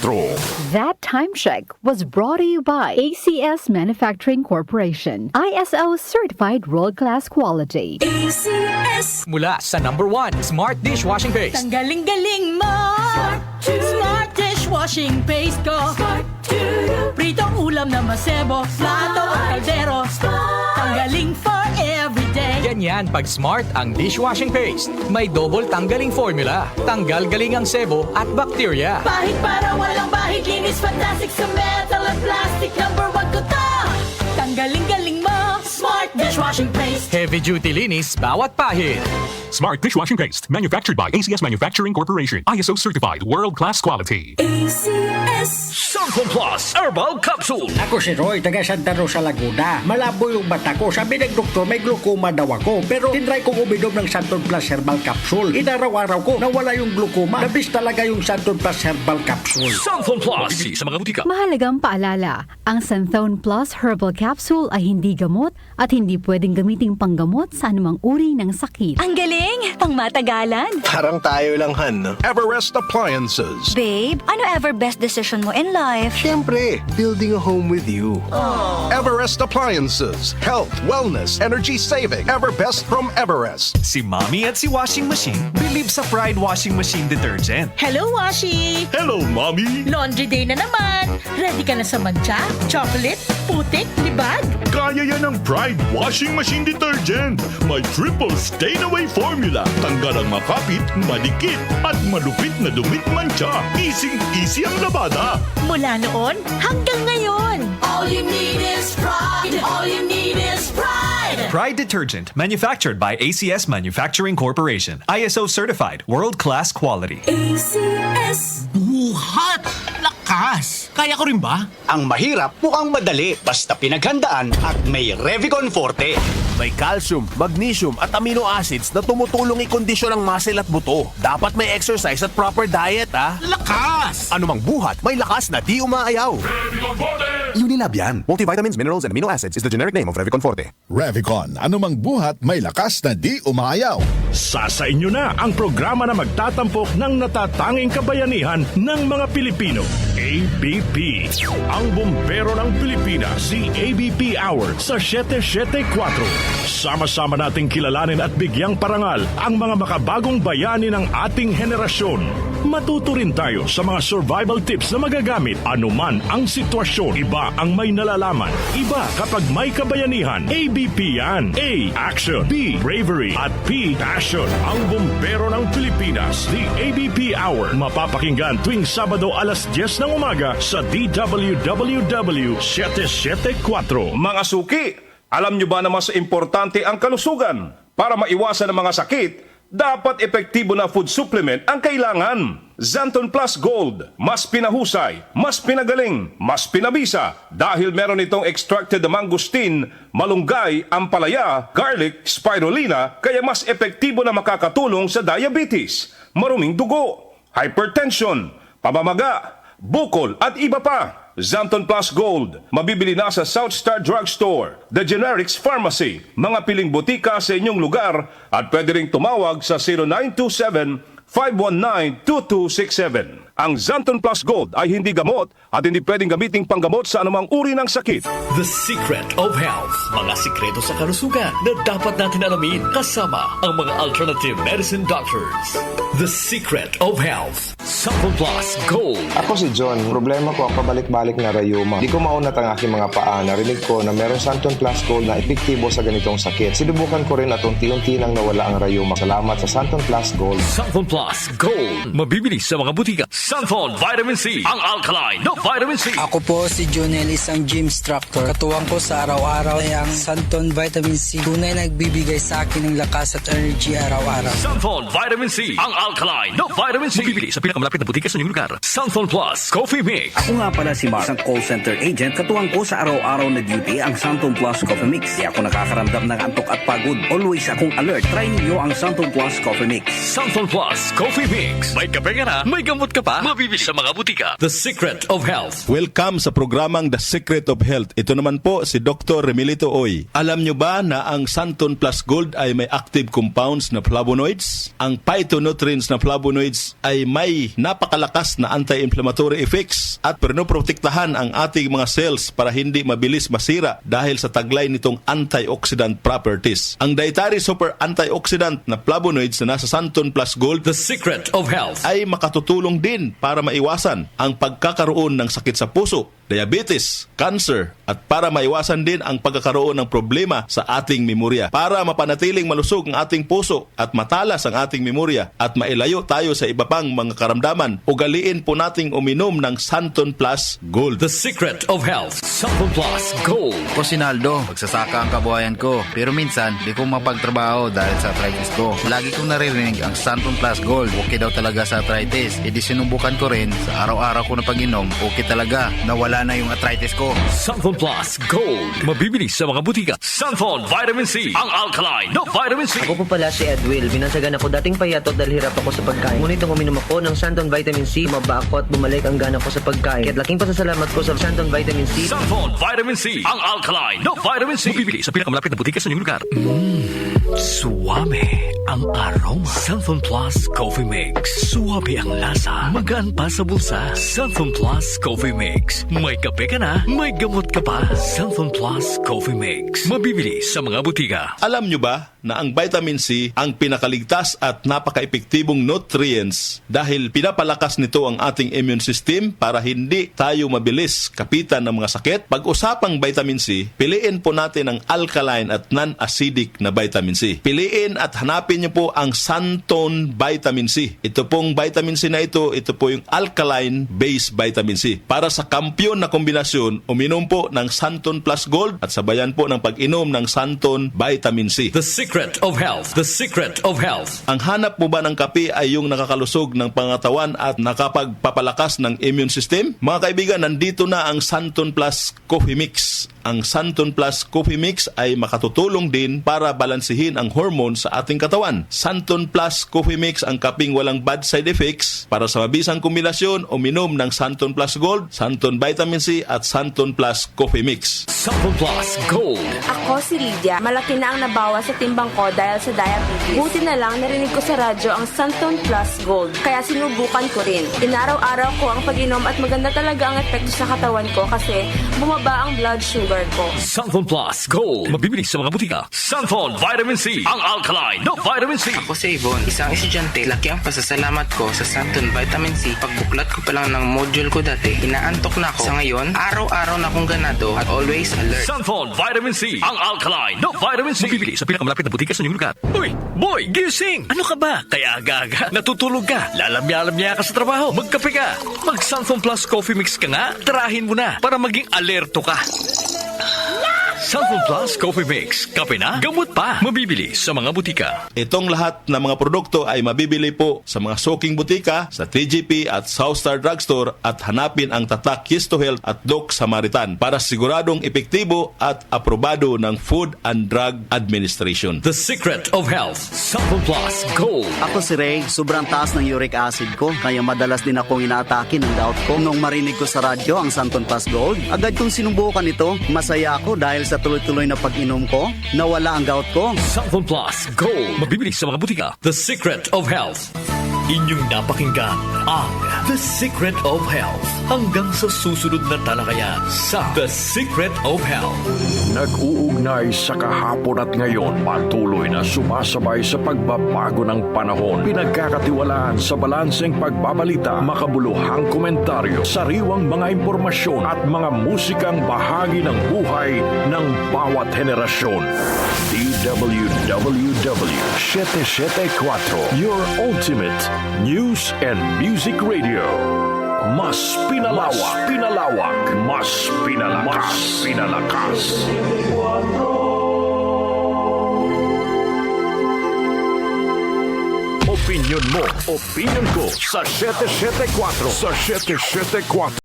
That time check was brought to you by ACS Manufacturing Corporation. ISO certified world-class quality. ACS. Mula sa #1 Smart Dishwashing Paste. Ang galing-galing mo. Smart Dishwashing Paste ko. Pritong ulam na masebo. Plato o kaldero. Tanggaling for everyday. Ganyan pag Smart ang dishwashing paste. May double tanggaling formula. Tanggal galing ang sebo at bacteria. Bahid para walang bahid. Linis fantastic sa metal at plastic. #1 ko to. Tanggaling-galing mo. Smart Dishwashing Paste. Heavy duty linis bawat pahid. Smart Dishwashing Paste, manufactured by ACS Manufacturing Corporation. ISO certified, world-class quality. ACS. Santon Plus Herbal Capsule. Ako si Roy, taga Santa Rosa, Laguna. Malabo yung mata ko. Sabi ng doktor, may glaucoma daw ako. Pero tinry kong uminom ng Santon Plus Herbal Capsule. Inaraw-araw ko, nawala yung glaucoma. Nabis talaga yung Santon Plus Herbal Capsule. Santon Plus. Sa mga butika. Mahalagang paalala, ang Santhone Plus Herbal Capsule ay hindi gamot at hindi pwedeng gamiting panggamot sa anumang uri ng sakit. Ang galing! Pangmatagalan! Parang tayo lang, Han, no? Everest Appliances. Babe, ano ever best decision mo in life? Siyempre, building a home with you. Everest Appliances. Health, wellness, energy saving. Everbest from Everest. Si Mommy at si Washing Machine believe sa Pride Washing Machine Detergent. Hello, Washi! Hello, Mommy. Laundry day na naman. Ready ka na sa mancha, chocolate, putik, libag? Kaya yan ng Pride Washing Machine Detergent. May triple stain-away formula. Tanggal ang makapit, madikit, at malupit na dumit mancha. Easy ang labada. Mula noon hanggang ngayon. All you need is pride. All you need is pride. Pride Detergent, manufactured by ACS Manufacturing Corporation. ISO certified, world-class quality. ACS. Buhat! Lakas! Kaya ko rin ba? Ang mahirap mukhang madali basta pinaghandaan at may Revicon Forte. May calcium, magnesium at amino acids na tumutulong i-kondisyon ang muscle at buto. Dapat may exercise at proper diet, ha? Lakas! Anumang buhat, may lakas na di umaayaw. Unilab yan. Multivitamins, minerals, and amino acids is the generic name of Revicon Forte. Revicon. Anumang buhat may lakas na di umaayaw. Sa inyo na ang programa na magtatampok ng natatanging kabayanihan ng mga Pilipino. ABP. Ang bumbero ng Pilipinas, si ABP Hour sa 774. Sama-sama nating kilalanin at bigyang parangal ang mga makabagong bayani ng ating henerasyon. Matuto rin tayo sa mga survival tips na magagamit anuman ang sitwasyon. Iba ang may nalalaman. Iba kapag may kabayanihan. ABP yan. A. Action. B. Bravery. At P. Passion. Ang bumbero ng Pilipinas, the ABP Hour. Mapapakinggan tuwing Sabado alas 10 ng umaga sa DWWW 774. Mga suki, alam nyo ba na mas importante ang kalusugan? Para maiwasan ang mga sakit, dapat epektibo na food supplement ang kailangan. Xanthon Plus Gold, mas pinahusay, mas pinagaling, mas pinabisa dahil meron itong extracted na mangosteen, malunggay, ampalaya, garlic, spirulina, kaya mas epektibo na makakatulong sa diabetes, maruming dugo, hypertension, pamamaga, bukol at iba pa. Xanthon Plus Gold, mabibili na sa South Star Drugstore, The Generics Pharmacy, mga piling butika sa inyong lugar at pwede ring tumawag sa 0927-519-2267. Ang Xanthon Plus Gold ay hindi gamot at hindi pwedeng gamiting panggamot sa anumang uri ng sakit. The Secret of Health. Mga sikreto sa kalusugan na dapat natin alamin kasama ang mga alternative medicine doctors. The Secret of Health. Xanthon Plus Gold. Ako si John. Problema ko ang pabalik-balik na rayuma. Di ko maunat ang aking mga paa. Narinig ko na meron Xanthon Plus Gold na epektibo sa ganitong sakit. Sinubukan ko rin at unti-unti nang nawala ang rayuma. Salamat sa Xanthon Plus Gold. Xanthon Plus Gold. Mabibili sa mga butika. Xanthon Vitamin C. Ang alkaline na vitamin C. Ako po si Junel, isang gym instructor. Katuwang ko sa araw-araw ay ang Xanthon Vitamin C. Tunay nagbibigay sa akin ng lakas at energy araw-araw. Xanthon Vitamin C. Ang alkaline na vitamin C. Mabibili sa pinakamalapit na butika sa inyong lugar. Xanthon Plus Coffee Mix. Ako nga pala si Mark, isang call center agent. Katuwang ko sa araw-araw na duty ang Xanthon Plus Coffee Mix. Di ako nakakaramdam ng antok at pagod. Always akong alert. Try ninyo ang Xanthon Plus Coffee Mix. Xanthon Plus Coffee Mix. May kape ka na, may gamot ka pa. Mabibili sa mga butika. The Secret of Health. Welcome sa programang The Secret of Health. Ito naman po si Dr. Remilito Oy. Alam nyo ba na ang Xanthon Plus Gold ay may active compounds na flavonoids? Ang phytonutrient nutrients na flavonoids ay may napakalakas na anti-inflammatory effects at pinoprotektahan ang ating mga cells para hindi mabilis masira dahil sa taglay nitong antioxidant properties. Ang dietary super antioxidant na flavonoids na nasa Santon Plus Gold, The Secret of Health, ay makatutulong din para maiwasan ang pagkakaroon ng sakit sa puso, diabetes, cancer, at para maiwasan din ang pagkakaroon ng problema sa ating memorya. Para mapanatiling malusog ang ating puso at matalas ang ating memorya at mailayo tayo sa iba pang mga karamdaman, ugaliin po nating uminom ng Santon Plus Gold. The Secret of Health, Santon Plus Gold. Ako si Naldo, magsasaka ang kabuhayan ko. Pero minsan, di ko mapagtrabaho dahil sa arthritis ko. Lagi kong naririnig ang Santon Plus Gold. Okay daw talaga sa arthritis. E di sinubukan ko rin. Sa araw-araw ko na pag-inom, okay talaga. Nawala na yung arthritis ko. Santon Plus Gold. Mabibili sa mga butika. Santon Vitamin C, ang alkaline na vitamin C. Ako po pala si Edwil. Binansagan ako dating payatot dahil hirap ako sa pagkain. Ngunit nung uminom ako ng Santon Vitamin C, maba ako at bumalik ang gana ko sa pagkain. Kaya't laking pasasalamat ko sa Santon Vitamin C. Santon Vitamin C, ang alkaline na vitamin C. Mabibili sa pinakamalapit na butika sa inyong lugar. Suwame ang aroma. Santon Plus Coffee Mix. Suwabe ang lasa. Magaan pa sa bulsa. Santon Plus Coffee Mix. May kape ka na, may gamot ka pa. Santon Plus Coffee Mix. Mabibili sa mga butika. Alam nyo ba na ang vitamin C ang pinakaligtas at napaka-epektibong nutrients dahil pinapalakas nito ang ating immune system para hindi tayo mabilis kapitan ng mga sakit? Pag-usapang vitamin C, piliin po natin ang alkaline at non-acidic na vitamin C. Piliin at hanapin nyo po ang Santon Vitamin C. Ito pong vitamin C na ito po yung alkaline-based vitamin C. Para sa kampyon na kombinasyon, uminom po ng Santon Plus Gold at sabayan po ng pag-inom ng Santon Vitamin C. The Secret of Health. The Secret of Health. Ang hanap mo ba ng kape ay yung nakakalusog ng pangatawan at nakapagpapalakas ng immune system? Mga kaibigan, nandito na ang Santon Plus Coffee Mix. Ang Santon Plus Coffee Mix ay makatutulong din para balansihin ang hormones sa ating katawan. Santon Plus Coffee Mix ang kaping walang bad side effects. Para sa mabisang kombinasyon, uminom ng Santon Plus Gold, Santon Vitamin C at Santon Plus Coffee Mix. Santon Plus Gold. Ako si Lydia. Malaki na ang nabawas sa timbang ko dahil sa diabetes. Buti na lang narinig ko sa radyo ang Santon Plus Gold. Kaya sinubukan ko rin. Inaraw-araw ko ang pag-inom at maganda talaga ang epekto sa katawan ko kasi bumaba ang blood sugar ko. Santon Plus Gold. Mabibili sa mga butika. Santon Vitamin C, ang alkaline na vitamin C. Ako si Yvonne, isang estudyante. Laki ang pasasalamat ko sa Santon Vitamin C. Pagbuklat ko pa lang ng module ko dati, inaantok na ako. Sa ngayon, araw-araw na akong ganado at always alert. Santon Vitamin C, ang alkaline na vitamin C. Mabibili sa pinakamalapit na butika sa inyong lugar. Uy, boy, gising! Ano ka ba? Kaya aga-aga, natutulog ka. Lalamya-lamya ka sa trabaho. Magkape ka. Mag Santon Plus Coffee Mix ka nga. Tarahin mo na para maging alerto ka. Santon Plus Coffee Mix. Kape na, gamot pa. Mabibili sa mga butika. Itong lahat ng mga produkto ay mabibili po sa mga soking butika, sa 3GP at Southstar Drugstore at hanapin ang tatak Yes to Health at Doc Samaritan para siguradong epektibo at aprobado ng Food and Drug Administration. The Secret of Health. Santon Plus Gold. Ako si Ray, sobrang taas ng uric acid ko kaya madalas din akong inaatake ng gout ko. Nung marinig ko sa radyo ang Santon Plus Gold, agad kong sinubukan ito. Masaya ako dahil sa tuloy-tuloy na pag-inom ko, nawala ang gout ko. Santon Plus Gold. Mabibili sa mga butika. The Secret of Health. Inyong napakinggan ang The Secret of Health. Hanggang sa susunod na talakayan sa The Secret of Health. Nag-uugnay sa kahapon at ngayon, patuloy na sumasabay sa pagbabago ng panahon. Pinagkakatiwalaan sa balanseng pagbabalita, makabuluhang komentaryo, sariwang mga impormasyon at mga musikang bahagi ng buhay ng bawat henerasyon. DWWW 774, your ultimate news and music radio. Mas pinalawak, mas pinalakas. Opinion mo, opinion ko sa 774.